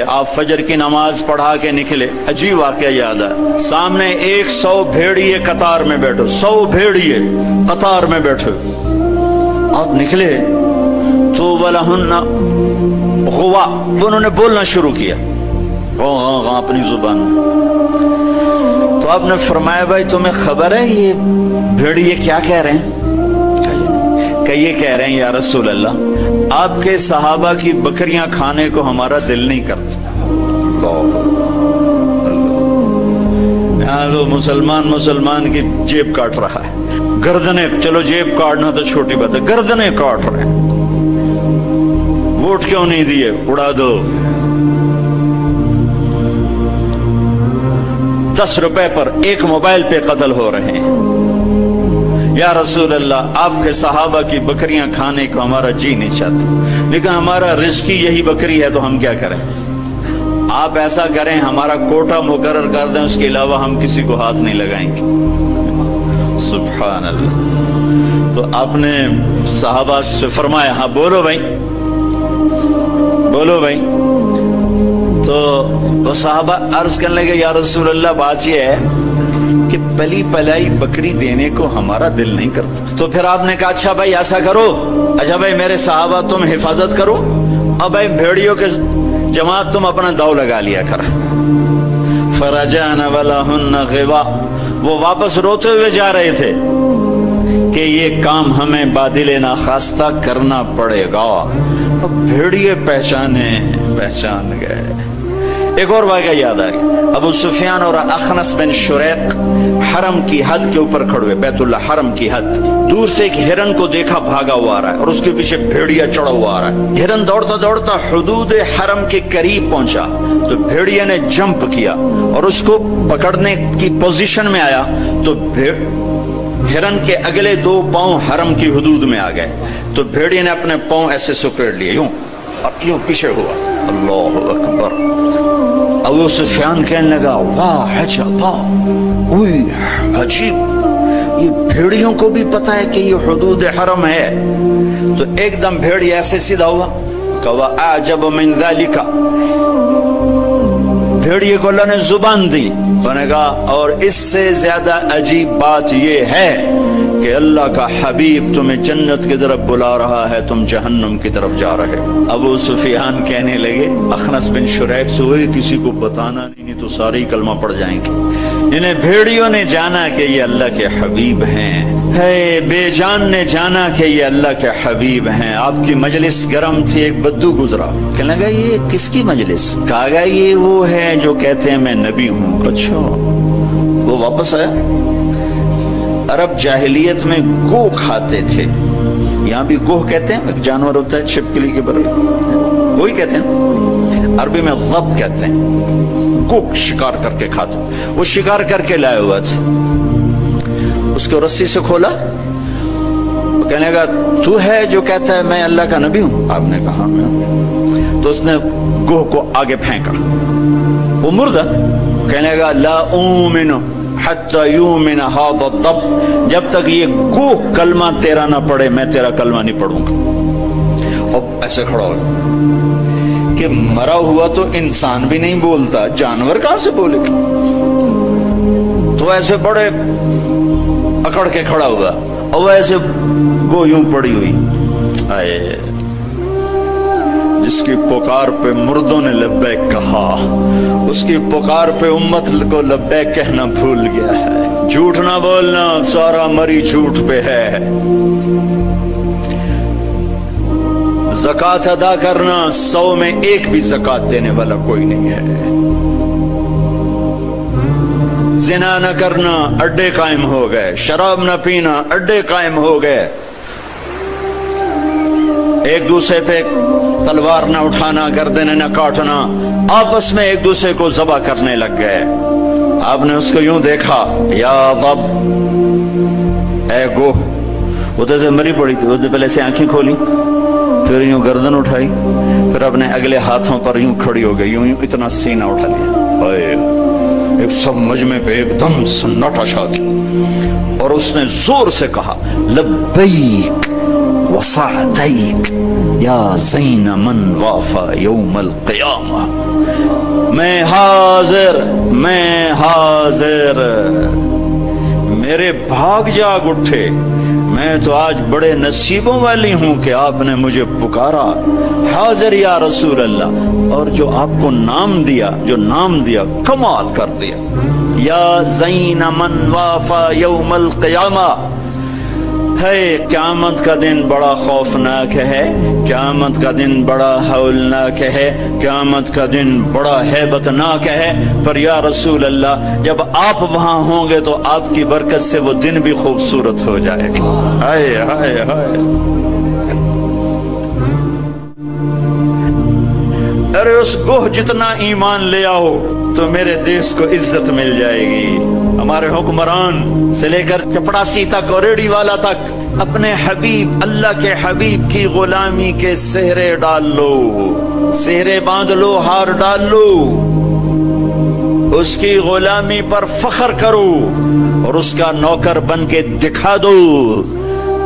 آپ فجر کی نماز پڑھا کے نکلے، عجیب واقعہ یاد ہے، سامنے 100 بھیڑیے قطار میں بیٹھو، 100 بھیڑیے قطار میں بیٹھو، آپ نکلے تو وَلَهُنَّ غُوَا، تو انہوں نے بولنا شروع کیا اپنی زبان میں۔ تو آپ نے فرمایا بھائی تمہیں خبر ہے یہ بھیڑیے کیا کہہ رہے ہیں؟ کہ یہ کہہ رہے ہیں یا رسول اللہ آپ کے صحابہ کی بکریاں کھانے کو ہمارا دل نہیں کرتا۔ یہاں تو مسلمان کی جیب کاٹ رہا ہے، گردنیں، چلو جیب کاٹنا تو چھوٹی بات ہے، گردنیں کاٹ رہے ہیں، ووٹ کیوں نہیں دیے، اڑا دو، 10 روپے پر ایک موبائل پہ قتل ہو رہے ہیں۔ یا رسول اللہ آپ کے صحابہ کی بکریاں کھانے کو ہمارا جی نہیں چاہتا، لیکن ہمارا رزق یہی بکری ہے تو ہم کیا کریں؟ آپ ایسا کریں ہمارا کوٹا مقرر کر دیں، اس کے علاوہ ہم کسی کو ہاتھ نہیں لگائیں گے۔ سبحان اللہ۔ تو آپ نے صحابہ سے فرمایا ہاں بولو بھائی، بولو بھائی۔ تو وہ صحابہ عرض کرنے لگے یا رسول اللہ بات یہ ہے کہ پلی پلائی بکری دینے کو ہمارا دل نہیں کرتا۔ تو پھر آپ نے کہا اچھا بھائی ایسا کرو، اچھا بھائی میرے صحابہ تم حفاظت کرو، اب بھائی بھیڑیوں کے جماعت تم اپنا داؤ لگا لیا کر۔ فرجعن ولہن غوا، وہ واپس روتے ہوئے جا رہے تھے کہ یہ کام ہمیں بادل ناخواستہ کرنا پڑے گا۔ اب بھیڑیے پہچان گئے۔ ایک اور واقعہ یاد آ گیا، ابو سفیان اور اخنس بن شریق حرم کی حد کے اوپر کھڑے ہوئے، بیت اللہ حرم کی حد، دور سے ایک ہرن کو دیکھا بھاگا ہوا آ رہا ہے اور اس کے پیچھے بھیڑیا چڑھا ہوا آ رہا ہے۔ ہرن دوڑتا دوڑتا حدود حرم کے قریب پہنچا تو بھیڑیا نے جمپ کیا اور اس کو پکڑنے کی پوزیشن میں آیا تو ہرن کے اگلے 2 پاؤں حرم کی حدود میں آ گئے، تو بھیڑیا نے اپنے پاؤں ایسے سکیڑ لیے یوں اور یوں پیچھے ہوا۔ اللہ اکبر۔ ابو سفیان کہنے لگا واہ عجبا، اوئی عجیب، یہ بھیڑیوں کو بھی پتا ہے کہ یہ حدود حرم ہے۔ تو ایک دم بھیڑی ایسے سیدھا ہوا کہ اعجب من ذالک، بھیڑیے کو اللہ نے زبان دی، انہوں نے کہا اور اس سے زیادہ عجیب بات یہ ہے کہ اللہ کا حبیب تمہیں جنت کی طرف بلا رہا ہے، تم جہنم کی طرف جا رہے۔ ابو سفیان کہنے لگے اخنس بن شریق سے ہوئے کسی کو بتانا نہیں تو ساری کلمہ پڑ جائیں گے۔ انہیں بھیڑیوں نے جانا کہ یہ اللہ کے حبیب ہیں، ہے بے جان نے جانا کہ یہ اللہ کے حبیب ہیں۔ آپ کی مجلس گرم تھی، ایک بدو گزرا، کہنے لگا یہ کس کی مجلس؟ کہا گیا یہ وہ ہے جو کہتے ہیں میں نبی ہوں۔ اچھا، وہ واپس آیا۔ عرب جاہلیت میں گو کھاتے تھے، یہاں بھی گوہ کہتے ہیں، ایک جانور ہوتا ہے چھپکلی کے برابر، گوہی کہتے ہیں، عربی میں غب کہتے ہیں، گو شکار کر کے کھاتا۔ وہ شکار کر کے لائے ہوا تھا، اس کو رسی سے کھولا، کہنے لگا تو ہے جو کہتا ہے میں اللہ کا نبی ہوں؟ آپ نے کہا میں ہوں۔ تو اس نے گوہ کو آگے پھینکا، وہ مردہ، کہنے لگا لا اومن حتی یومن ھذا الضب، جب تک یہ گوہ کلمہ تیرا نہ پڑھے میں تیرا کلمہ نہیں پڑھوں گا۔ اور ایسے کھڑا ہو کہ مرا ہوا تو انسان بھی نہیں بولتا، جانور کہاں سے بولے گا؟ تو ایسے بڑے اکڑ کے کھڑا ہوا اور ایسے گو یوں پڑی ہوئی، آئے جس کی پکار پہ مردوں نے لبیک کہا، اس کی پکار پہ امت کو لبیک کہنا بھول گیا ہے۔ جھوٹ نہ بولنا، سارا مری جھوٹ پہ ہے۔ زکوٰۃ ادا کرنا، 100 میں 1 بھی زکوٰۃ دینے والا کوئی نہیں ہے۔ زنا نہ کرنا، اڈے قائم ہو گئے۔ شراب نہ پینا، اڈے قائم ہو گئے۔ ایک دوسرے پہ تلوار نہ اٹھانا، گردنیں نہ کاٹنا، آپس میں ایک دوسرے کو ذبح کرنے لگ گئے۔ آپ نے اس کو یوں دیکھا، یا ضب، اے گوہ، وہ تو ایسے مری پڑی تھی، وہ تو پہلے سے آنکھیں کھولی، پھر یوں گردن اٹھائی، پھر اپنے اگلے ہاتھوں پر یوں کھڑی ہو گئی، یوں اتنا سینہ اٹھا لیا، ایک سب مجمع پہ ایک دم سناٹا چھا گیا، اور اس نے زور سے کہا لبیک وسعدیک یا زین من وافا یوم القیامہ، میں حاضر، میں حاضر، میرے بھاگ جاگ اٹھے، میں تو آج بڑے نصیبوں والی ہوں کہ آپ نے مجھے پکارا، حاضر یا رسول اللہ۔ اور جو آپ کو نام دیا، جو نام دیا کمال کر دیا، یا زین من وافا یوم القیامہ۔ ہے قیامت کا دن بڑا خوفناک ہے، قیامت کا دن بڑا ہولناک ہے، قیامت کا دن بڑا ہیبتناک ہے، پر یا رسول اللہ جب آپ وہاں ہوں گے تو آپ کی برکت سے وہ دن بھی خوبصورت ہو جائے گا۔ ہائے ہائے ہائے، ارے اس گوہ جتنا ایمان لے آؤ تو میرے دیش کو عزت مل جائے گی۔ ہمارے حکمران سے لے کر چپڑاسی تک اور ریڑھی والا تک اپنے حبیب، اللہ کے حبیب کی غلامی کے سہرے ڈال لو، سہرے باندھ لو، ہار ڈال لو، اس کی غلامی پر فخر کرو اور اس کا نوکر بن کے دکھا دو۔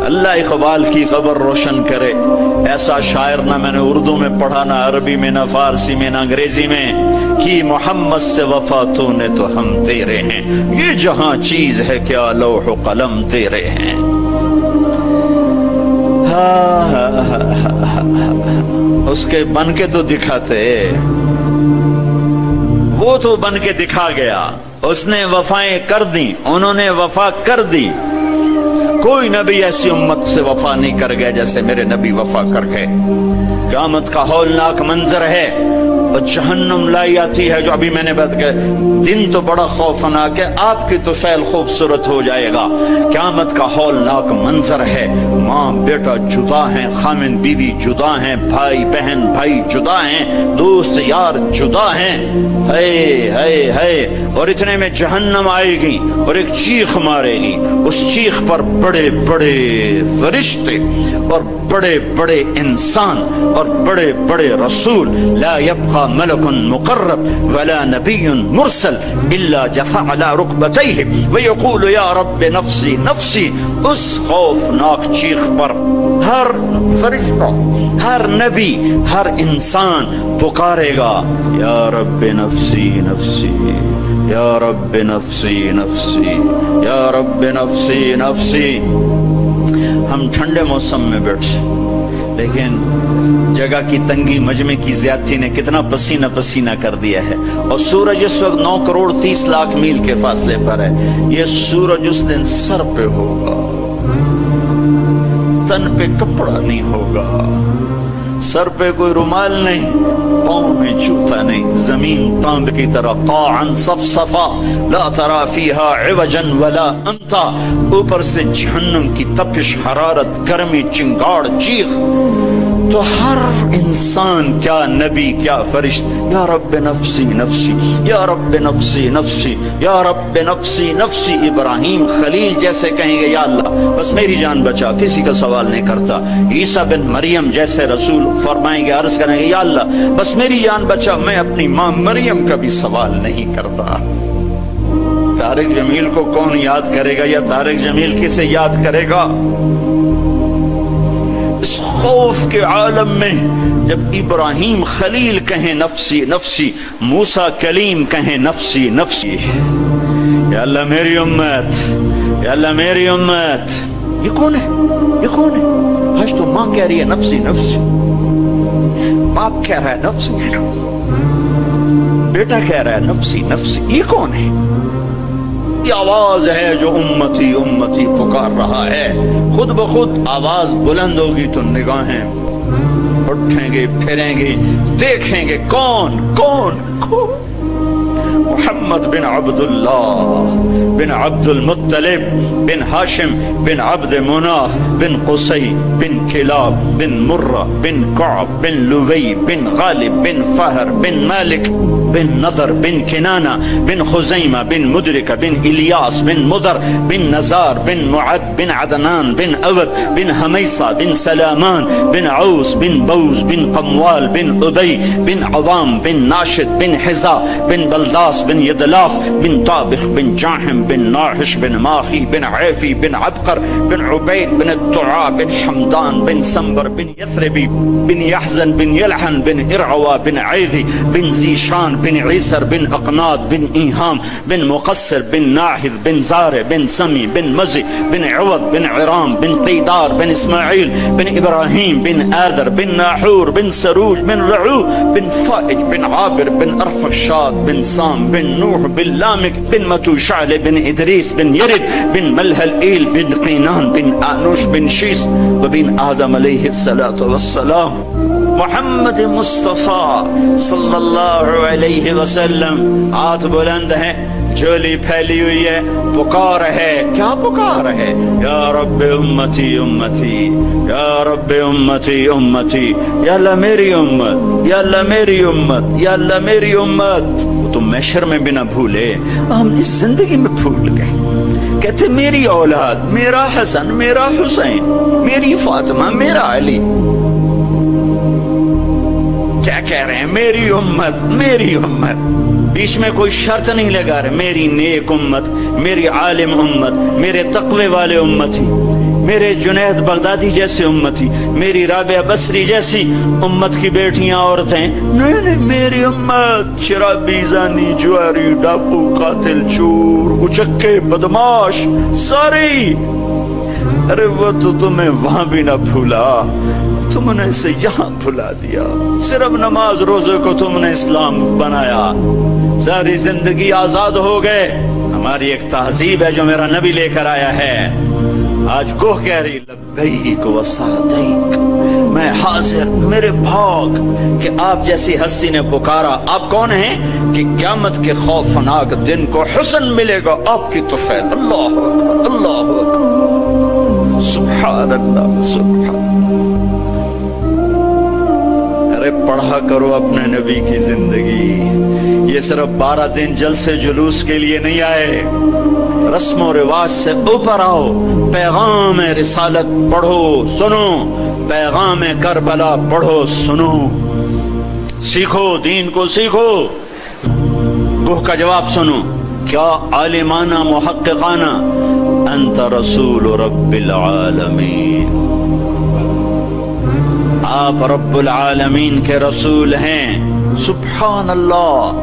اللہ اقبال کی قبر روشن کرے، ایسا شاعر نہ میں نے اردو میں پڑھا، نہ عربی میں، نہ فارسی میں، نہ انگریزی میں، کہ محمد سے وفا تو نے تو ہم تیرے ہیں، یہ جہاں چیز ہے کیا لوح و قلم تیرے ہیں۔ اس کے بن کے تو دکھاتے، وہ تو بن کے دکھا گیا، اس نے وفائیں کر دی، انہوں نے وفا کر دی۔ کوئی نبی ایسی امت سے وفا نہیں کر گیا جیسے میرے نبی وفا کر گئے۔ قیامت کا ہولناک منظر ہے، اور جہنم لائی آتی ہے، جو ابھی میں نے بات کیا، دن تو بڑا خوفناک ہے، آپ کی تو فعل خوبصورت ہو جائے گا۔ قیامت کا ہولناک منظر ہے، ماں بیٹا جدا ہیں، خامن بیوی جدا ہیں، بھائی بہن بھائی جدا ہیں، دوست یار جدا ہیں، ہے ہے ہے، اور اتنے میں جہنم آئے گی اور ایک چیخ مارے گی، اس چیخ پر بڑے بڑے فرشتے اور بڑے بڑے انسان اور بڑے بڑے رسول، لا يبقى ملك مقرب ولا نبي مرسل الا جثى على ركبتيه ويقول يا رب نفسي نفسي۔ اس خوفناک چیخ پر ہر فرشتہ، ہر نبی، ہر انسان پکارے گا، یا رب نفسی نفسی، یا رب نفسی نفسی، یا رب نفسی نفسی۔ ہم ٹھنڈے موسم میں بیٹھے، لیکن جگہ کی تنگی، مجمع کی زیادتی نے کتنا پسینہ پسینہ کر دیا ہے، اور سورج اس وقت 9 کروڑ 30 لاکھ میل کے فاصلے پر ہے۔ یہ سورج اس دن سر پہ ہوگا، تن پہ کپڑا نہیں ہوگا، سر پہ کوئی رومال نہیں، پاؤں میں جوتا نہیں، زمین تانب کی طرح قاعا صفصفا لا ترى فيها عوجا ولا امتا، اوپر سے جہنم کی تپش، حرارت، گرمی، چنگاڑ، چیخ۔ تو ہر انسان، کیا نبی کیا فرشت، یا رب نفسی نفسی، یا رب نفسی نفسی، یا رب نفسی نفسی۔ ابراہیم خلیل جیسے کہیں گے، یا اللہ بس میری جان بچا، کسی کا سوال نہیں کرتا۔ عیسیٰ بن مریم جیسے رسول فرمائیں گے، عرض کریں گے، یا اللہ بس میری جان بچا، میں اپنی ماں مریم کا بھی سوال نہیں کرتا۔ طارق جمیل کو کون یاد کرے گا، یا طارق جمیل کسے یاد کرے گا؟ اس خوف کے عالم میں جب ابراہیم خلیل کہیں نفسی نفسی، موسیٰ کلیم کہیں نفسی نفسی، یا اللہ میری امت، یا اللہ میری امت۔ یہ کون ہے؟ یہ کون ہے؟ آج تو ماں کہہ رہی ہے نفسی نفسی، باپ کہہ رہا ہے نفسی نفسی، بیٹا کہہ رہا ہے نفسی نفسی، یہ کون ہے؟ یہ آواز ہے جو امتی امتی پکار رہا ہے۔ خود بخود آواز بلند ہوگی تو نگاہیں اٹھیں گے، پھریں گے، دیکھیں گے کون کون کون؟ محمد بن عبداللہ بن عبد المطلب بن ہاشم بن عبد مناف بن قصی بن کلاب بن مرہ بن کعب بن لوی بن غالب بن فہر بن مالک بن نضر بن کنانہ بن خزیمہ بن مدرکہ بن الیاس بن مدر بن نزار بن معد بن عدنان بن اود بن حمیصہ بن سلامان بن عوس بن بوز بن قموال بن ابی بن عوام بن ناشد بن حزا بن بلداس بن یدلاف بن طابخ بن جاحم بن ناحش بن ماخی بن عیفی بن عبقر بن عبید بن الطعا بن حمدان بن سنبر بن یثربی بن یحزن بن یلحن بن ارعوا بن عیذی بن زیشان بن عیسر بن اقناط بن ایہام بن مقصر بن ناحد بن زارع بن سمی بن مزی بن عوض بن عرام بن قیدار بن اسماعیل بن ابراہیم بن آدر بن ناحور بن سروج بن رعو بن فائج بن عابر بن ارفخشاد بن سام بن نوح بن لامک بن متوشعل بن ادریس بن یرد بن ملہلئیل بن قینان بن آنوش بن شیس وبن آدم علیہ الصلاۃ والسلام۔ محمد مصطفیٰ صلی اللہ علیہ وسلم ہاتھ بلند ہے، جھولی پھیلی ہوئی ہے، پکار ہے، کیا پکار ہے؟ یا رب امتی امتی، یا رب امتی امتی، یا اللہ میری امت، یا اللہ میری امت، یا اللہ میری امت۔ وہ تو محشر میں بھی نہ بھولے، ہم اس زندگی میں بھول گئے۔ کہتے میری اولاد، میرا حسن، میرا حسین، میری فاطمہ، میرا علی، کیا کہہ رہے ہیں؟ میری امت، میری امت، بیچ میں کوئی شرط نہیں لگا رہے، میری نیک امت، میری عالم امت، میرے تقوی والے امتی، میرے جنید بغدادی جیسے امتی، میری رابعہ بصری جیسی امت کی بیٹیاں عورتیں، نہیں نہیں، میری امت، شرابی، زانی، جواری، ڈاکو، قاتل، چور، اچکے، بدماش، ساری۔ ارے وہ تو تمہیں وہاں بھی نہ بھولا، تم نے اسے یہاں بھلا دیا۔ صرف نماز روزے کو تم نے اسلام بنایا، ساری زندگی آزاد ہو گئے۔ ہماری ایک تہذیب ہے جو میرا نبی لے کر آیا ہے، آج کوہ کہہ رہی لبیک و سعدیک، میں حاضر، میرے بھاگ کہ آپ جیسی ہستی نے پکارا۔ آپ کون ہیں؟ کہ قیامت کے خوفناک دن کو حسن ملے گا آپ کی طفیل۔ اللہ اکبر، اللہ اکبر، سبحان اللہ، سبحان۔ ارے پڑھا کرو اپنے نبی کی زندگی، یہ صرف 12 دن جلسے جلوس کے لیے نہیں آئے، رسم و رواج سے اوپر آؤ، پیغام رسالت پڑھو سنو، پیغام کربلا پڑھو سنو، سیکھو، دین کو سیکھو۔ کوہ کا جواب سنو، کیا عالمانہ محققانہ، انت رسول رب العالمین، آپ رب العالمین کے رسول ہیں۔ سبحان اللہ۔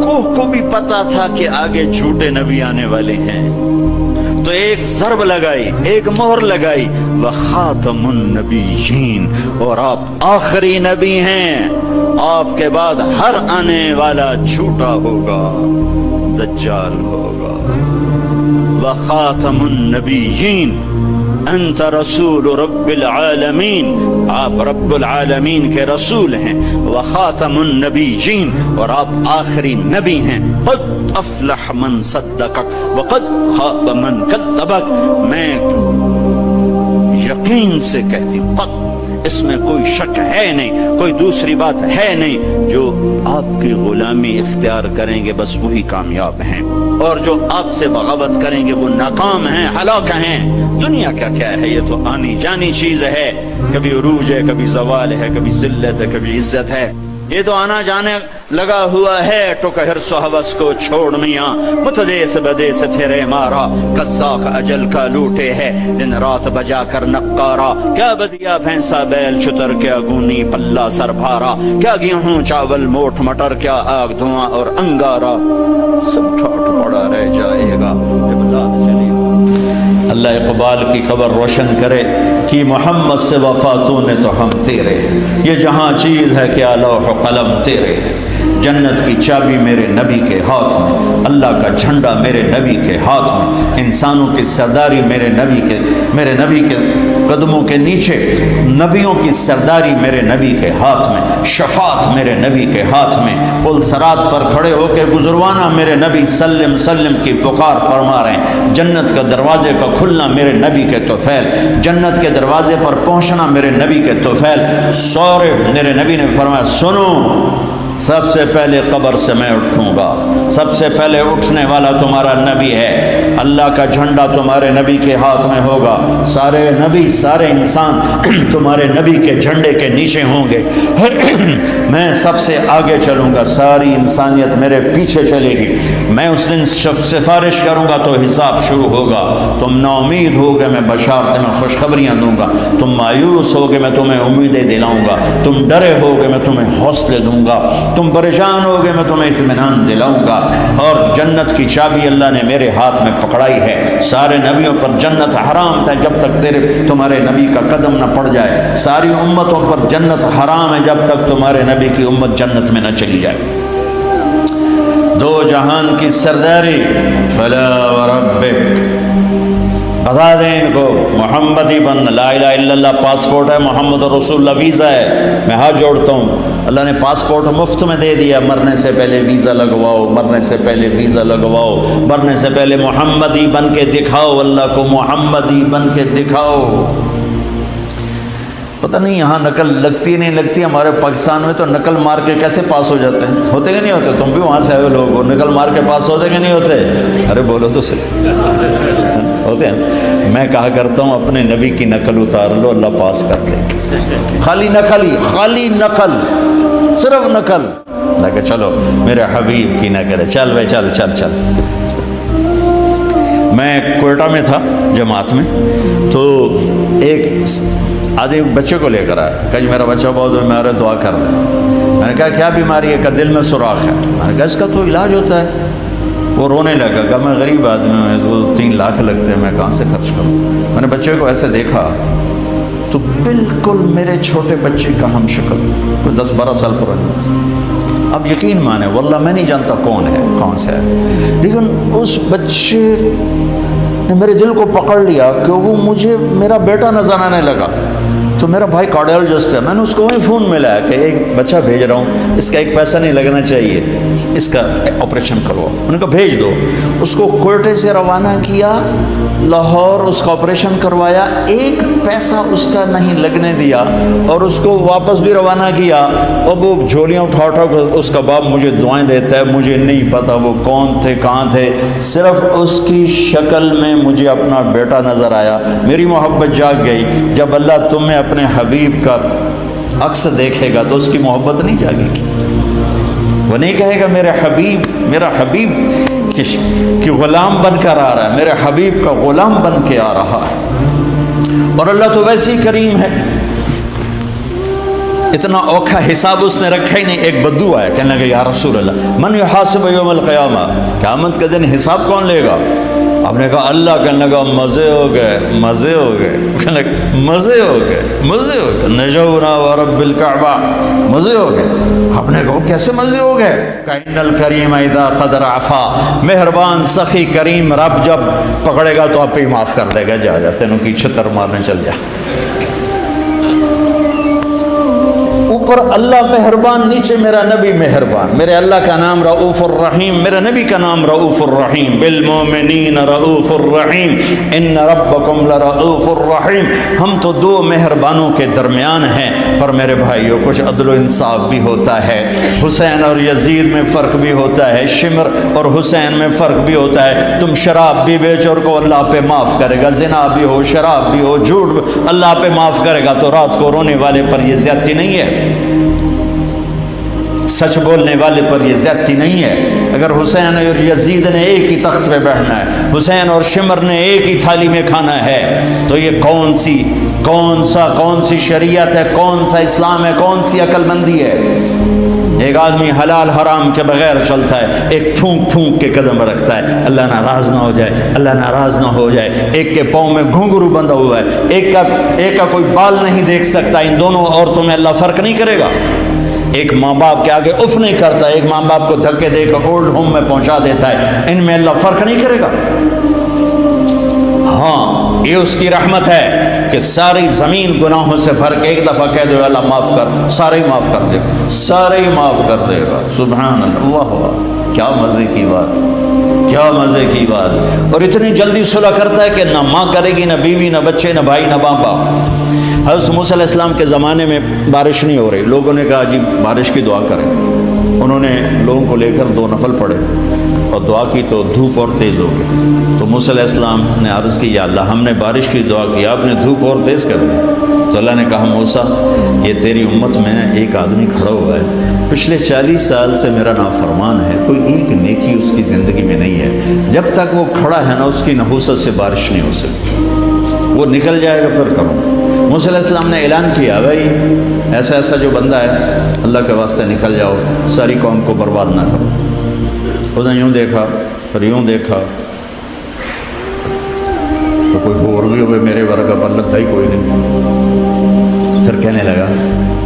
کوہ کو بھی پتا تھا کہ آگے جھوٹے نبی آنے والے ہیں، تو ایک ضرب لگائی، ایک مہر لگائی، وخاتم النبیین، اور آپ آخری نبی ہیں، آپ کے بعد ہر آنے والا جھوٹا ہوگا، دجال ہوگا۔ وخاتم النبیین، انت رسول رب العالمین، آپ رب العالمین کے رسول ہیں، وخاتم النبیین، اور آپ آخری نبی ہیں۔ قد افلح من صدقک وقد خاب من کذبک، میں یقین سے کہتی ہوں، قد، اس میں کوئی شک ہے نہیں، کوئی دوسری بات ہے نہیں، جو آپ کی غلامی اختیار کریں گے بس وہی کامیاب ہیں، اور جو آپ سے بغاوت کریں گے وہ ناکام ہیں، ہلاک ہیں۔ دنیا کا کیا ہے؟ یہ تو آنی جانی چیز ہے، کبھی عروج ہے، کبھی زوال ہے، کبھی ذلت ہے، کبھی عزت ہے، یہ تو آنا جانے لگا ہوا ہے۔ ٹک حرص و حوث کو چھوڑ میاں، متدیس بدیس پھرے مارا، قزاق اجل کا لوٹے ہے، دن رات بجا کر نقارا، کیا بدیا بھینسا بیل شتر، کیا گونی پلہ سر بھارا، کیا گیہوں چاول موٹ مٹر، کیا آگ دھواں اور انگارا، سب ٹھاٹ پڑا رہ جائے گا، اولاد چلے گا۔ اللہ اقبال کی خبر روشن کرے کہ محمد سے وفاتوں نے تو ہم تیرے، یہ جہاں چیز ہے کیا لوح و قلم تیرے، جنت کی چابی میرے نبی کے ہاتھ میں، اللہ کا جھنڈا میرے نبی کے ہاتھ میں، انسانوں کی سرداری میرے نبی کے قدموں کے نیچے، نبیوں کی سرداری میرے نبی کے ہاتھ میں، شفاعت میرے نبی کے ہاتھ میں، پل صراط پر کھڑے ہو کے گزروانہ میرے نبی سلم سلم کی پکار فرما رہے ہیں، جنت کا دروازے کا کھلنا میرے نبی کے طفیل، جنت کے دروازے پر پہنچنا میرے نبی کے طفیل، سورے میرے نبی نے فرمایا سنو، سب سے پہلے قبر سے میں اٹھوں گا، سب سے پہلے اٹھنے والا تمہارا نبی ہے، اللہ کا جھنڈا تمہارے نبی کے ہاتھ میں ہوگا، سارے نبی سارے انسان تمہارے نبی کے جھنڈے کے نیچے ہوں گے، میں سب سے آگے چلوں گا، ساری انسانیت میرے پیچھے چلے گی، میں اس دن سفارش کروں گا تو حساب شروع ہوگا، تم نا امید ہوگے میں بشارت میں خوشخبریاں دوں گا، تم مایوس ہوگے میں تمہیں امیدیں دلاؤں گا، تم ڈرے ہوگے میں تمہیں حوصلے دوں گا، تم پریشان ہوگے میں تمہیں اطمینان دلاؤں گا، اور جنت کی چابی اللہ نے میرے ہاتھ میں پکڑائی ہے، سارے نبیوں پر جنت حرام تھا جب تک تمہارے نبی کا قدم نہ پڑ جائے، ساری امتوں پر جنت حرام ہے جب تک تمہارے نبی کی امت جنت میں نہ چلی جائے۔ دو جہان کی سرداری، فلا وربک، بتا دیں ان کو محمدی بن، لا الہ الا اللہ پاسپورٹ ہے، محمد رسول اللہ ویزا ہے، میں ہاتھ جوڑتا ہوں، اللہ نے پاسپورٹ مفت میں دے دیا، مرنے سے پہلے ویزا لگواؤ، مرنے سے پہلے ویزا لگواؤ، مرنے سے پہلے محمدی بن کے دکھاؤ، اللہ کو محمدی بن کے دکھاؤ۔ پتہ نہیں یہاں نقل لگتی نہیں لگتی، ہمارے پاکستان میں تو نقل مار کے کیسے پاس ہو جاتے ہیں، ہوتے کہ نہیں ہوتے؟ تم بھی وہاں سے آئے لوگ ہو، نقل مار کے پاس ہوتے کہ نہیں ہوتے؟ ارے بولو تو صحیح، ہوتے ہیں۔ میں کہا کرتا ہوں اپنے نبی کی نقل اتار لو، اللہ پاس کر لے گا، خالی نقل، صرف نقل، اللہ کہ چلو میرے حبیب کی نقل ہے، چل بھائی چل۔ میں کوئٹہ میں تھا جماعت میں، تو ایک آدمی بچے کو لے کر آیا، کہ میرا بچہ بہت میرے دعا کر رہا ہے، میں نے کہا کیا بیماری ہے؟ کہ دل میں سوراخ ہے، میں نے کہا اس کا تو علاج ہوتا ہے، وہ رونے لگا، کہ میں غریب آدمی ہوں، اس کو 3 لاکھ لگتے ہیں، میں کہاں سے خرچ کروں؟ میں نے بچے کو ایسے دیکھا تو بالکل میرے چھوٹے بچے کا ہم شکل، کوئی 10-12 سال پرانا، اب یقین مانے واللہ میں نہیں جانتا کون سے ہے، لیکن اس بچے نے میرے دل کو پکڑ لیا کہ وہ مجھے میرا بیٹا نظر آنے لگا۔ تو میرا بھائی کارڈیالوجسٹ ہے، میں نے اس کو وہیں فون ملایا کہ ایک بچہ بھیج رہا ہوں، اس کا ایک پیسہ نہیں لگنا چاہیے، اس کا آپریشن کرو، انہوں نے کہا بھیج دو، اس کو کوئٹے سے روانہ کیا لاہور، اس کا آپریشن کروایا، ایک پیسہ اس کا نہیں لگنے دیا، اور اس کو واپس بھی روانہ کیا، اور وہ جھولیاں اٹھا اس کا باپ مجھے دعائیں دیتا ہے، مجھے نہیں پتا وہ کون تھے کہاں تھے، صرف اس کی شکل میں مجھے اپنا بیٹا نظر آیا، میری محبت جاگ گئی۔ جب اللہ تمہیں اپنے حبیب کا عکس دیکھے گا تو اس کی محبت نہیں جاگے گی، وہ نہیں کہے گا میرا حبیب کہ غلام بن کر آ رہا ہے، میرے حبیب کا غلام بن کے آ رہا ہے۔ اور اللہ تو ویسے ہی کریم ہے، اتنا اوکھا حساب اس نے رکھا ہی نہیں۔ ایک بدو آیا، کہنے لگا یا رسول اللہ من یحاسب یوم القیامہ، قیامت کے دن حساب کون لے گا؟ آپ نے کہا اللہ، کہنے لگا مزے ہو گئے، کہنے لگا مزے ہو گئے، نجونا ورب الکعبہ، مزے ہو گئے۔ آپ نے کہا کیسے مزے ہو گئے؟ کہ ان الکریم اذا قدر عفا، مہربان سخی کریم رب جب پکڑے گا تو آپ ہی معاف کر دے گا، جا تینوں کی چھتر مارنے چل جا۔ اوپر اللہ مہربان، نیچے میرا نبی مہربان، میرے اللہ کا نام رؤوف الرحیم، میرے نبی کا نام رؤوف الرحیم، بالمؤمنین رؤوف الرحیم ان ربکم لرؤوف الرحیم۔ ہم تو دو مہربانوں کے درمیان ہیں، پر میرے بھائیوں کچھ عدل و انصاف بھی ہوتا ہے، حسین اور یزید میں فرق بھی ہوتا ہے، شمر اور حسین میں فرق بھی ہوتا ہے۔ تم شراب بھی بیچو اور کو اللہ پہ معاف کرے گا، زنا بھی ہو، شراب بھی ہو، جھوٹ اللہ پہ معاف کرے گا، تو رات کو رونے والے پر یہ زیادتی نہیں ہے، سچ بولنے والے پر یہ زیادتی نہیں ہے۔ اگر حسین اور یزید نے ایک ہی تخت پہ بیٹھنا ہے، حسین اور شمر نے ایک ہی تھالی میں کھانا ہے، تو یہ کون سی شریعت ہے، کون سا اسلام ہے، کون سی عقل مندی ہے؟ ایک آدمی حلال حرام کے بغیر چلتا ہے، ایک پھونک پھونک کے قدم رکھتا ہے، اللہ ناراض نہ ہو جائے، اللہ ناراض نہ ہو جائے۔ ایک کے پاؤں میں گھنگرو بندھا ہوا ہے، ایک کا کوئی بال نہیں دیکھ سکتا، ان دونوں عورتوں میں اللہ فرق نہیں کرے گا۔ ایک ماں باپ کے آگے اف نہیں کرتا، ایک ماں باپ کو دھکے دے کر اولڈ ہوم میں پہنچا دیتا ہے، ان میں اللہ فرق نہیں کرے گا۔ ہاں یہ اس کی رحمت ہے کہ ساری زمین گناہوں سے بھر کے ایک دفعہ کہہ دو اللہ معاف کر، سارے ہی معاف کر دے گا، سارے ہی معاف کر دے گا۔ سبحان اللہ، واہ کیا مزے کی بات، کیا مزے کی بات۔ اور اتنی جلدی صلح کرتا ہے کہ نہ ماں کرے گی، نہ بیوی، نہ بچے، نہ بھائی، نہ باپ۔ حضرت موسیٰ علیہ السلام کے زمانے میں بارش نہیں ہو رہی، لوگوں نے کہا جی بارش کی دعا کریں، انہوں نے لوگوں کو لے کر 2 نفل پڑھے اور دعا کی تو دھوپ اور تیز ہو گئی. تو موسیٰ علیہ السلام نے عرض کی یا اللہ ہم نے بارش کی دعا کی، آپ نے دھوپ اور تیز کر دی. تو اللہ نے کہا موسیٰ یہ تیری امت میں ایک آدمی کھڑا ہوا ہے، پچھلے 40 سال سے میرا نافرمان ہے، کوئی ایک نیکی اس کی زندگی میں نہیں ہے، جب تک وہ کھڑا ہے نا اس کی نحوست سے بارش نہیں ہو سکتی، وہ نکل جائے گا پھر کروں. موسیٰ علیہ السلام نے اعلان کیا بھائی ایسا ایسا جو بندہ ہے اللہ کے واسطے نکل جاؤ، ساری قوم کو برباد نہ کرو. اس نے یوں دیکھا پھر یوں دیکھا تو کوئی بور بھی ہوئے میرے ورگا پر لگتا ہی کوئی نہیں. پھر کہنے لگا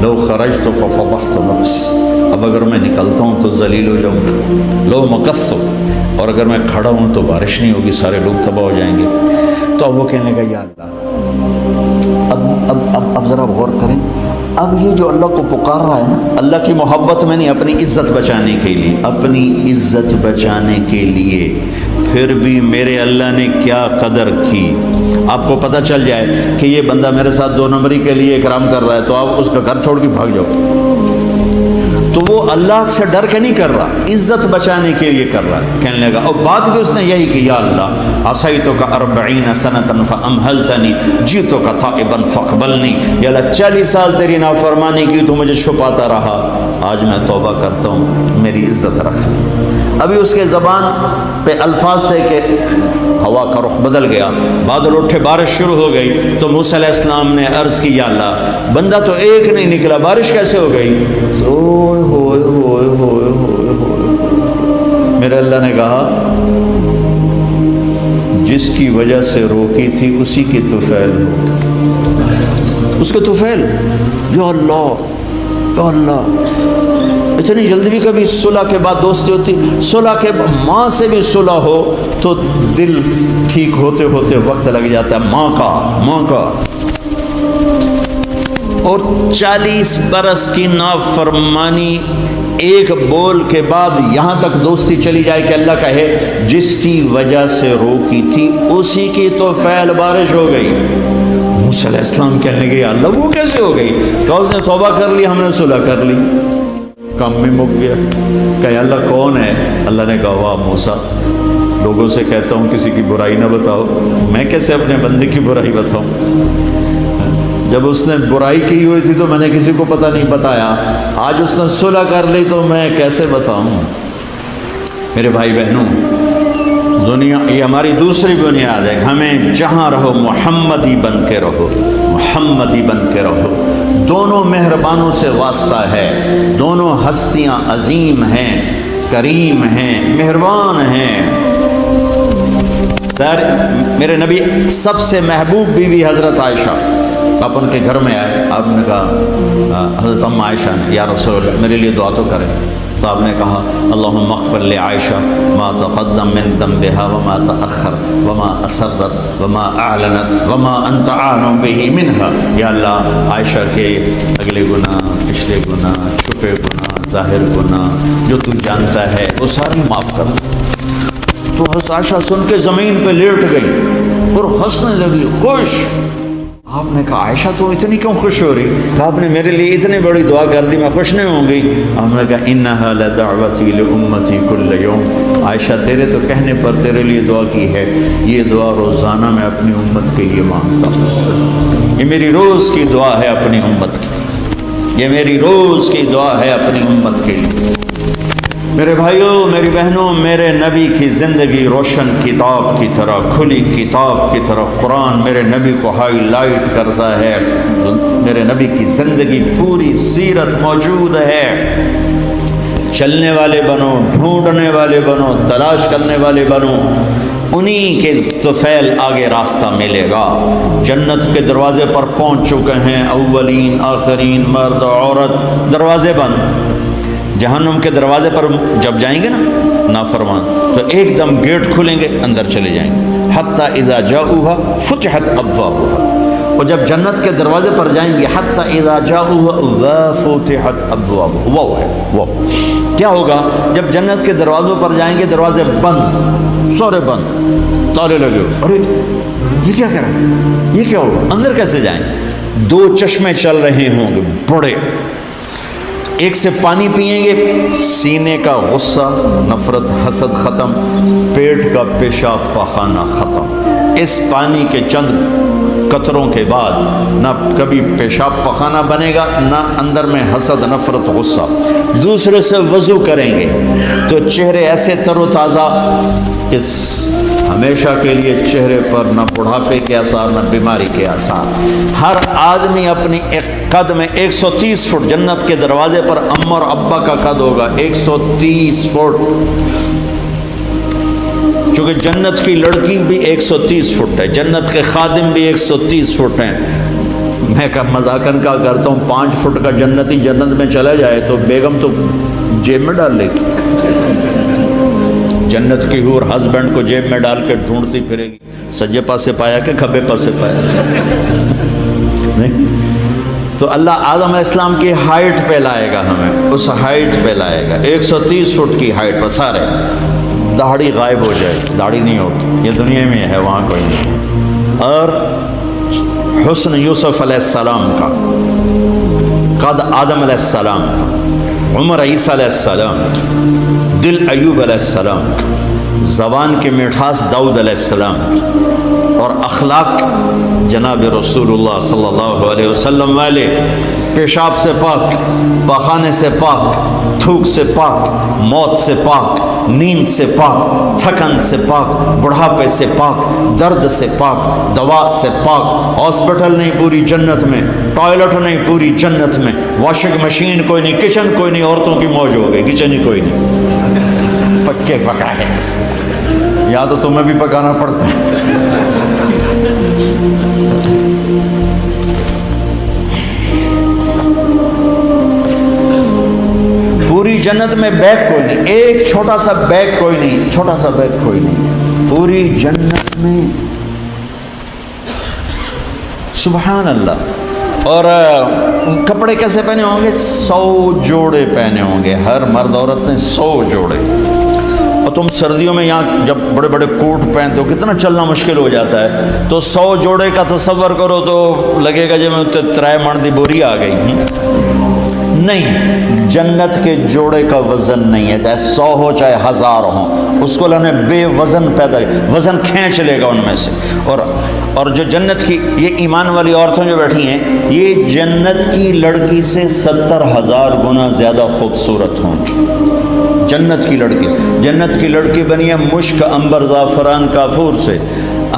لو خرجت ففضحت نفسی، اب اگر میں نکلتا ہوں تو ذلیل ہو جاؤں گا. لو مکثت، اور اگر میں کھڑا ہوں تو بارش نہیں ہوگی، سارے لوگ تباہ ہو جائیں گے. تو اب وہ کہنے لگا یا اللہ اب ذرا غور کریں، اب یہ جو اللہ کو پکار رہا ہے نا اللہ کی محبت میں نہیں، اپنی عزت بچانے کے لیے، اپنی عزت بچانے کے لیے، پھر بھی میرے اللہ نے کیا قدر کی. آپ کو پتہ چل جائے کہ یہ بندہ میرے ساتھ 2 نمبری کے لیے اکرام کر رہا ہے تو آپ اس کا گھر چھوڑ کے بھاگ جاؤ. تو وہ اللہ سے ڈر کے نہیں کر رہا، عزت بچانے کے لیے کر رہا ہے. کہنے لگا اور بات بھی اس نے یہی کی یا اللہ عصیتک 40 سنة فامہلتنی جئتک تائبا فاقبلنی، یا اللہ 40 سال تیری نافرمانی کی تو مجھے چھپاتا رہا، آج میں توبہ کرتا ہوں، میری عزت رکھ. ابھی اس کے زبان پہ الفاظ تھے کہ ہوا کا رخ بدل گیا، بادل اٹھے، بارش شروع ہو گئی. تو موسیٰ علیہ السلام نے عرض کی یا اللہ بندہ تو ایک نہیں نکلا، بارش کیسے ہو گئی؟ اوئے ہوئے ہوئے ہوئے ہوئے ہوئے. میرے اللہ نے کہا جس کی وجہ سے روکی تھی اسی کی طفیل، اس کے طفیل. یا اللہ یا اللہ، اتنی جلدی بھی کبھی صلح کے بعد دوستی ہوتی؟ صلح کے ماں سے بھی صلح ہو تو دل ٹھیک ہوتے ہوتے وقت لگ جاتا ہے، ماں کا. اور 40 برس کی نافرمانی ایک بول کے بعد یہاں تک دوستی چلی جائے کہ اللہ کہے جس کی وجہ سے روکی تھی اسی کی تو فعل بارش ہو گئی. موسیٰ علیہ السلام کہنے گئے اللہ وہ کیسے ہو گئی؟ کہ اس نے توبہ کر لی، ہم نے صلح کر لی، کام میں مک گیا. کہ اللہ کون ہے؟ اللہ نے کہا واہ موسیٰ، لوگوں سے کہتا ہوں کسی کی برائی نہ بتاؤ، میں کیسے اپنے بندے کی برائی بتاؤں؟ جب اس نے برائی کی ہوئی تھی تو میں نے کسی کو پتہ نہیں بتایا، آج اس نے صلح کر لی تو میں کیسے بتاؤں؟ میرے بھائی بہنوں، دنیا یہ ہماری دوسری بنیاد ہے، ہمیں جہاں رہو محمدی بن کے رہو، محمدی بن کے رہو. دونوں مہربانوں سے واسطہ ہے، دونوں ہستیاں عظیم ہیں، کریم ہیں، مہربان ہیں. سر میرے نبی سب سے محبوب بیوی حضرت عائشہ، آپ ان کے گھر میں آئے، آپ نے کہا حضرت ام عائشہ نے یا رسول اللہ میرے لیے دعا تو کریں. تو آپ نے کہا اللہم اغفر لعائشہ ما تقدم من ذنبها وما تأخر وما اسرت وما اعلنت وما انت اعلم به منها. یا اللہ عائشہ کے اگلے گناہ، پچھلے گناہ، چھپے گناہ، ظاہر گناہ جو تو جانتا ہے وہ سارے معاف کر. تو حضرت عائشہ سن کے زمین پہ لیٹ گئی اور ہنسنے لگی، خوش. آپ نے کہا عائشہ تو اتنی کیوں خوش ہو رہی؟ کہ آپ نے میرے لیے اتنی بڑی دعا کر دی، میں خوش نہیں ہوں گی؟ آپ نے کہا انہا لدعوتی لامتی کل یوم، عائشہ تیرے تو کہنے پر تیرے لیے دعا کی ہے، یہ دعا روزانہ میں اپنی امت کے لیے مانگتا ہوں. یہ میری روز کی دعا ہے اپنی امت کی، یہ میری روز کی دعا ہے اپنی امت کے لیے. میرے بھائیوں، میری بہنوں، میرے نبی کی زندگی روشن کتاب کی طرح، کھلی کتاب کی طرح قرآن میرے نبی کو ہائی لائٹ کرتا ہے. میرے نبی کی زندگی پوری سیرت موجود ہے. چلنے والے بنو، ڈھونڈنے والے بنو، تلاش کرنے والے بنو، انہی کے طفیل آگے راستہ ملے گا. جنت کے دروازے پر پہنچ چکے ہیں، اولین آخرین، مرد عورت، دروازے بند. جہنم کے دروازے پر جب جائیں گے نا نافرمان تو ایک دم گیٹ کھلیں گے، اندر چلے جائیں گے. حتی اذا جاؤها فتحت ابوابها، اور جب جنت کے دروازے پر جائیں گے حتی اذا جاؤها فتحت ابوابها. وہ ہے وہ کیا ہوگا جب جنت کے دروازوں پر جائیں گے، دروازے بند، سورے بند، تالے لگے. ارے یہ کیا کر رہا ہے، یہ کیا ہوگا، اندر کیسے جائیں؟ 2 چشمے چل رہے ہوں گے بڑے، ایک سے پانی پئیں گے سینے کا غصہ نفرت حسد ختم، پیٹ کا پیشاب پاخانہ ختم۔ اس پانی کے چند قطروں کے بعد نہ کبھی پیشاب پاخانہ بنے گا، نہ اندر میں حسد نفرت غصہ۔ دوسرے سے وضو کریں گے تو چہرے ایسے تر و تازہ کہ ہمیشہ کے لیے چہرے پر نہ بڑھاپے کے آثار نہ بیماری کے آثار۔ ہر آدمی اپنی ایک قد میں 130 فٹ، جنت کے دروازے پر اماں اور ابا کا قد ہوگا 130 فٹ، چونکہ جنت کی لڑکی بھی 130 فٹ ہے، جنت کے خادم بھی 130 فٹ ہیں۔ میں مذاقن کا کرتا ہوں 5 فٹ کا جنتی جنت میں چلا جائے تو بیگم تو جیب میں ڈال لے گی، جنت کی حور ہسبینڈ کو جیب میں ڈال کے ڈھونڈتی پھرے گی، سجے پاسے پایا کہ کھبے پاسے پایا نہیں۔ تو اللہ آدم علیہ السلام کی ہائٹ پہ لائے گا، ہمیں اس ہائٹ پہ لائے گا 130 فٹ کی ہائٹ پر، سارے داڑھی غائب ہو جائے، داڑھی نہیں ہوگی، یہ دنیا میں ہے، وہاں کوئی نہیں۔ اور حسن یوسف علیہ السلام کا، قد آدم علیہ السلام کا، عمر عیسیٰ علیہ السلام کا، دل ایوب علیہ السلام کا، زبان کی مٹھاس داؤد علیہ السلام کی، اور اخلاق جناب رسول اللہ صلی اللہ علیہ وسلم والے، پیشاب سے پاک، پاخانے سے پاک، تھوک سے پاک، موت سے پاک، نیند سے پاک، تھکن سے پاک، بڑھاپے سے پاک، درد سے پاک، دوا سے پاک۔ ہاسپٹل نہیں پوری جنت میں، ٹوائلٹ نہیں پوری جنت میں، واشنگ مشین کوئی نہیں، کچن کوئی نہیں، عورتوں کی موج ہو گئی، کچن ہی کوئی نہیں، پکے پکائے، یا تو تمہیں بھی پکانا پڑتا ہے۔ پوری جنت میں بیگ کوئی نہیں، ایک چھوٹا سا بیگ کوئی نہیں، چھوٹا سا بیگ کوئی نہیں پوری جنت میں، سبحان اللہ۔ اور کپڑے کیسے پہنے ہوں گے؟ 100 جوڑے پہنے ہوں گے، ہر مرد عورت نے 100 جوڑے۔ اور تم سردیوں میں یہاں جب بڑے بڑے کوٹ پہنتے ہو کتنا چلنا مشکل ہو جاتا ہے، تو 100 جوڑے کا تصور کرو تو لگے گا جب ترائے من دی بوری آ گئی۔ نہیں، جنت کے جوڑے کا وزن نہیں ہے، چاہے 100 ہو چاہے 1000 ہو، اس کو اللہ نے بے وزن پیدا کیا، وزن کھینچ لے گا ان میں سے۔ اور جو جنت کی یہ ایمان والی عورتیں جو بیٹھی ہیں، یہ جنت کی لڑکی سے 70,000 گنا زیادہ خوبصورت ہوں گی۔ جنت کی لڑکی، جنت کی لڑکی بنی ہے مشک عنبر زعفران کافور سے،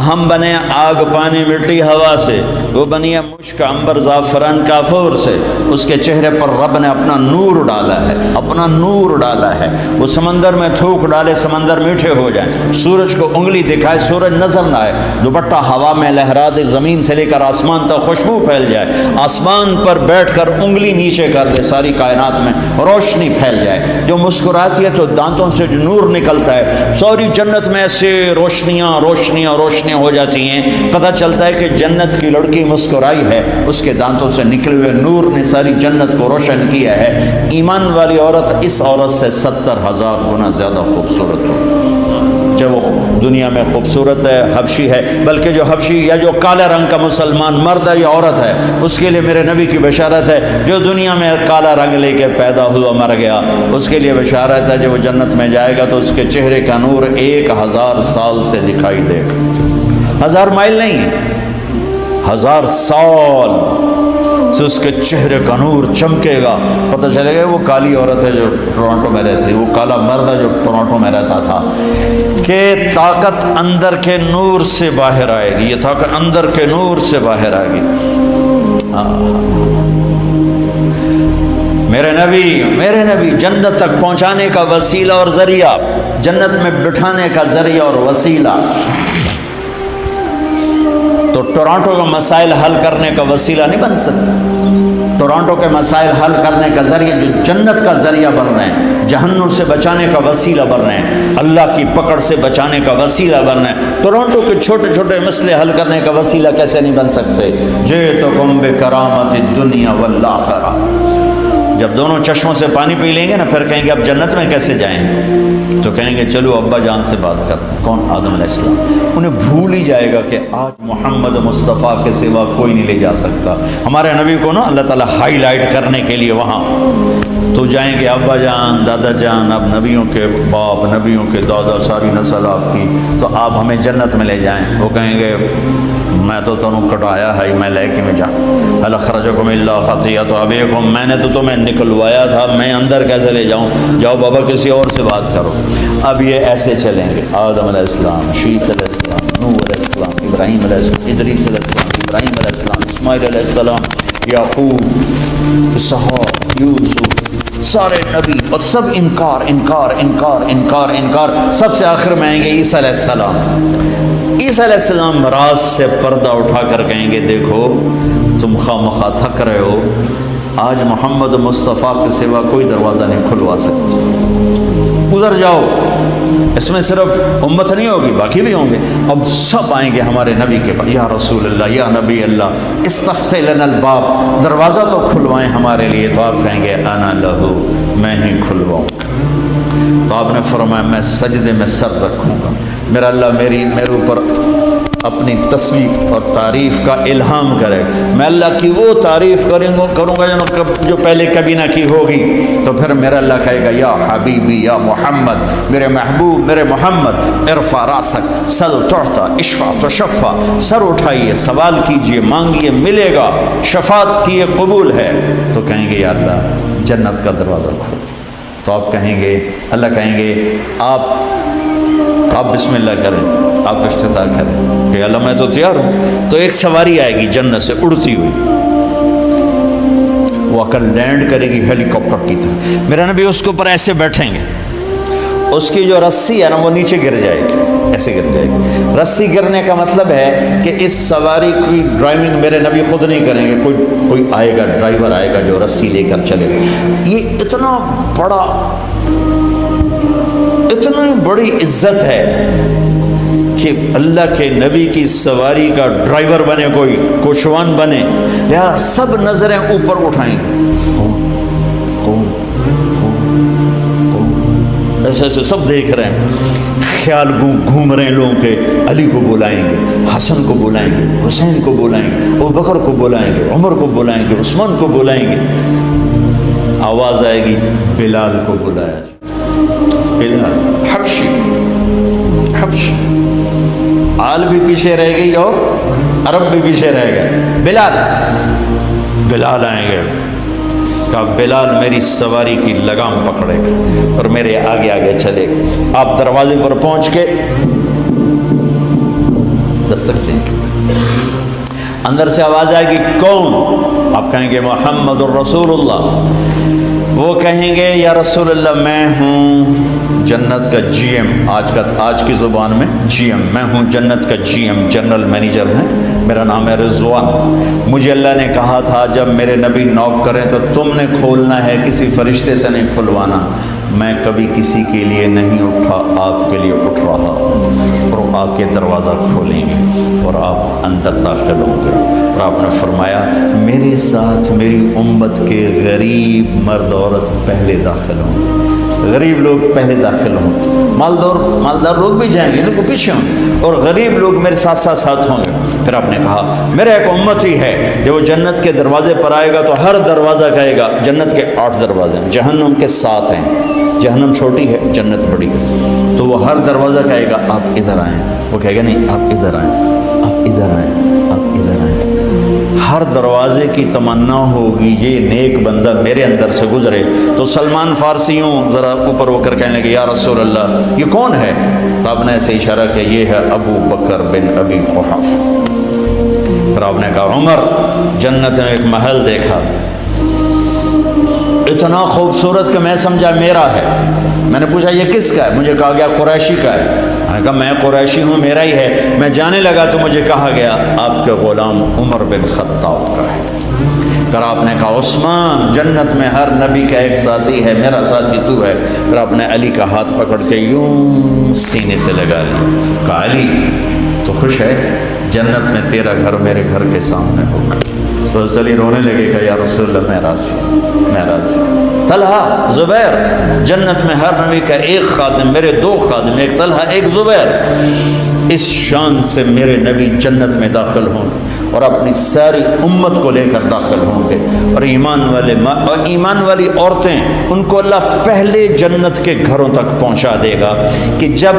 ہم بنے آگ پانی مٹی ہوا سے، وہ بنی ہے مشک عنبر زعفران کافور سے۔ اس کے چہرے پر رب نے اپنا نور ڈالا ہے، اپنا نور ڈالا ہے۔ وہ سمندر میں تھوک ڈالے سمندر میٹھے ہو جائیں، سورج کو انگلی دکھائے سورج نظر نہ آئے، دوپٹہ ہوا میں لہرا دے، زمین سے لے کر آسمان تک خوشبو پھیل جائے، آسمان پر بیٹھ کر انگلی نیچے کر دے، ساری کائنات میں روشنی پھیل جائے، جو مسکراتی ہے تو دانتوں سے جو نور نکلتا ہے، ساری جنت میں ایسے روشنیاں روشنیاں روشنیاں ہو جاتی ہیں، پتہ چلتا ہے کہ جنت کی لڑکی مسکرائی ہے، اس کے دانتوں سے نکلے ہوئے نور نے ساری جنت کو روشن کیا ہے۔ ایمان والی عورت اس عورت سے 70,000 گنا زیادہ خوبصورت ہو، جب وہ دنیا میں خوبصورت ہے، حبشی ہے، بلکہ جو حبشی یا جو کالے رنگ کا مسلمان مرد ہے یا عورت ہے، اس کے لیے میرے نبی کی بشارت ہے، جو دنیا میں کالا رنگ لے کے پیدا ہوا مر گیا، اس کے لیے بشارت ہے، جب وہ جنت میں جائے گا تو اس کے چہرے کا نور 1000 سال سے دکھائی دے گا، 1000 مائل نہیں، 1000 سال سے اس کے چہرے کا نور چمکے گا، پتہ چلے گا وہ کالی عورت ہے جو ٹورانٹو میں رہتی، وہ کالا مرد ہے جو ٹورانٹو میں رہتا تھا، کہ طاقت اندر کے نور سے باہر آئے گی، یہ طاقت اندر کے نور سے باہر آئے گی۔ میرے نبی جنت تک پہنچانے کا وسیلہ اور ذریعہ، جنت میں بٹھانے کا ذریعہ اور وسیلہ، تو ٹورانٹو کا مسائل حل کرنے کا وسیلہ نہیں بن سکتا، ٹورانٹو کے مسائل حل کرنے کا ذریعہ جو جنت کا ذریعہ بن رہے ہیں، جہنم سے بچانے کا وسیلہ بن رہے ہیں، اللہ کی پکڑ سے بچانے کا وسیلہ بن رہے ہیں، ٹورانٹو کے چھوٹے چھوٹے مسئلے حل کرنے کا وسیلہ کیسے نہیں بن سکتے؟ جئتکم بکرامت الدنیا والآخرہ۔ جب دونوں چشموں سے پانی پی لیں گے نا، پھر کہیں گے اب جنت میں کیسے جائیں، تو کہیں گے چلو ابا جان سے بات کرتے ہیں، کون؟ آدم علیہ السلام۔ انہیں بھول ہی جائے گا کہ آج محمد مصطفیٰ کے سوا کوئی نہیں لے جا سکتا۔ ہمارے نبی کو نا اللہ تعالیٰ ہائی لائٹ کرنے کے لیے وہاں تو جائیں گے ابا جان دادا جان، اب نبیوں کے باپ نبیوں کے دادا، ساری نسل آپ کی، تو آپ ہمیں جنت میں لے جائیں۔ وہ کہیں گے میں تو تمہیں کٹایا ہے، میں لے کے میں جاؤں، هل اخرجکم الا خطیئۃ ابیکم، میں نے تو تمہیں نکلوایا تھا، میں اندر کیسے لے جاؤں؟ جاؤ بابا کسی اور سے بات کرو۔ اب یہ ایسے چلیں گے، آدم علیہ السلام، شیث علیہ السلام، نوح علیہ السلام، ابراہیم علیہ السلام، ادریس علیہ السلام، ابراہیم علیہ السلام، اسماعیل علیہ السلام، یعقوب، اسحاق، یوسف، سارے نبی، اور سب انکار انکار انکار انکار انکار، سب سے آخر میں آئیں گے عیسیٰ علیہ السلام۔ عیسیٰ علیہ السلام راز سے پردہ اٹھا کر کہیں گے دیکھو تم خواہ مخواہ تھک رہے ہو، آج محمد مصطفیٰ کے سوا کوئی دروازہ نہیں کھلوا سکتا، ادھر جاؤ۔ اس میں صرف امت نہیں ہوگی، باقی بھی ہوں گے۔ اب سب آئیں گے ہمارے نبی کے پاس، یا رسول اللہ، یا نبی اللہ، استفتح لنا الباب، دروازہ تو کھلوائیں ہمارے لیے۔ تو آپ کہیں گے انا لہو، میں ہی کھلواؤں گا۔ تو آپ نے فرمایا میں سجدے میں سر رکھوں گا، میرا اللہ میرے اوپر اپنی تسبیح اور تعریف کا الہام کرے، میں اللہ کی وہ تعریف کروں گا جو پہلے کبھی نہ کی ہوگی۔ تو پھر میرا اللہ کہے گا یا حبیبی یا محمد، میرے محبوب میرے محمد، ارفع راسک سل تعطا اشفع تشفع، سر اٹھائیے سوال کیجئے مانگیے ملے گا، شفاعت کی یہ قبول ہے۔ تو کہیں گے یا اللہ جنت کا دروازہ کھول۔ تو آپ کہیں گے، اللہ کہیں گے آپ بسم اللہ کریں، آپ افتتاح کریں کہ اللہ میں تو تیار ہوں۔ تو ایک سواری آئے گی جنت سے اڑتی ہوئی، وہ آ کر لینڈ کرے گی ہیلی کاپٹر کی طرح، میرا نبی اس کے اوپر ایسے بیٹھیں گے، اس کی جو رسی ہے نا وہ نیچے گر جائے گی، ایسے گر جائے گی۔ رسی گرنے کا مطلب ہے کہ اس سواری کی ڈرائیونگ میرے نبی خود نہیں کریں گے، کوئی آئے گا، ڈرائیور آئے گا جو رسی لے کر چلے گا۔ یہ اتنا بڑی عزت ہے کہ اللہ کے نبی کی سواری کا ڈرائیور بنے کوئی، کوشوان بنے، لہذا سب نظریں اوپر اٹھائیں ایسے ایسے سب دیکھ رہے ہیں، خیال گھوم رہے ہیں لوگوں کے، علی کو بلائیں گے، حسن کو بلائیں گے، حسین کو بلائیں گے، ابوبکر کو بلائیں گے، عمر کو بلائیں گے، عثمان کو بلائیں گے۔ آواز آئے گی بلال کو بلایا، بلال حبشی آل بھی پیچھے رہ گئی اور عرب بھی پیچھے رہ گئے، بلال آئیں گے، کہا بلال میری سواری کی لگام پکڑے گا اور میرے آگے آگے چلے گا۔ آپ دروازے پر پہنچ کے دستک دیں گے، اندر سے آواز آئے گی کون؟ آپ کہیں گے محمد الرسول اللہ۔ وہ کہیں گے یا رسول اللہ میں ہوں جنت کا جی ایم، آج کی زبان میں جی ایم، میں ہوں جنت کا جی ایم، جنرل مینیجر ہے، میرا نام ہے رضوان۔ مجھے اللہ نے کہا تھا جب میرے نبی نوک کریں تو تم نے کھولنا ہے، کسی فرشتے سے نہیں کھلوانا۔ میں کبھی کسی کے لیے نہیں اٹھا، آپ کے لیے اٹھ رہا ہوں، اور آ کے دروازہ کھولیں گے اور آپ اندر داخل ہوں گے۔ اور آپ نے فرمایا میرے ساتھ میری امت کے غریب مرد عورت پہلے داخل ہوں، غریب لوگ پہلے داخل ہوں، مالدار لوگ بھی جائیں گے لیکن پیچھے ہوں گے، اور غریب لوگ میرے ساتھ ساتھ ہوں گے۔ پھر آپ نے کہا میرا ایک امت ہی ہے جو جنت کے دروازے پر آئے گا تو ہر دروازہ کہے گا، جنت کے 8 دروازے ہیں، جہنم کے 7 ہیں، جہنم چھوٹی ہے جنت بڑی ہے، تو وہ ہر دروازہ کہے گا آپ ادھر آئیں، وہ کہے گا نہیں آپ ادھر آئیں، آپ ادھر آئیں، آپ ادھر آئیں۔ ہر دروازے کی تمنا ہوگی یہ نیک بندہ میرے اندر سے گزرے۔ تو سلمان فارسیوں ذرا اوپر ہو کر کہنے لگے یا رسول اللہ یہ کون ہے؟ تو آپ نے ایسے اشارہ کیا یہ ہے ابو بکر بن ابی قحافہ۔ پھر آپ نے کہا عمر جنت میں ایک محل دیکھا اتنا خوبصورت کہ میں سمجھا میرا ہے۔ میں نے پوچھا یہ کس کا ہے؟ مجھے کہا گیا قریشی کا ہے۔ میں نے کہا میں قریشی ہوں، میرا ہی ہے۔ میں جانے لگا تو مجھے کہا گیا آپ کے غلام عمر بن خطاب کا ہے۔ پھر آپ نے کہا عثمان جنت میں ہر نبی کا ایک ساتھی ہے، میرا ساتھی تو ہے۔ پھر آپ نے علی کا ہاتھ پکڑ کے یوں سینے سے لگا لیا، کہا علی تو خوش ہے، جنت میں تیرا گھر میرے گھر کے سامنے ہوگا۔ تو علی رونے لگے کہ یا رسول اللہ میں راضی۔ طلحہ زبیر جنت میں ہر نبی کا ایک خادم، میرے 2 خادم، ایک طلحہ ایک زبیر، اس شان سے میرے نبی جنت میں داخل ہوں اور اپنی ساری امت کو لے کر داخل ہوں گے۔ اور ایمان والی عورتیں، ان کو اللہ پہلے جنت کے گھروں تک پہنچا دے گا کہ جب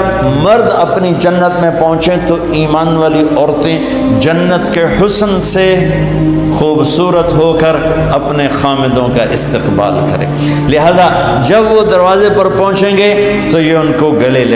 مرد اپنی جنت میں پہنچیں تو ایمان والی عورتیں جنت کے حسن سے خوبصورت ہو کر اپنے خامدوں کا استقبال کریں۔ لہذا جب وہ دروازے پر پہنچیں گے تو یہ ان کو گلے لے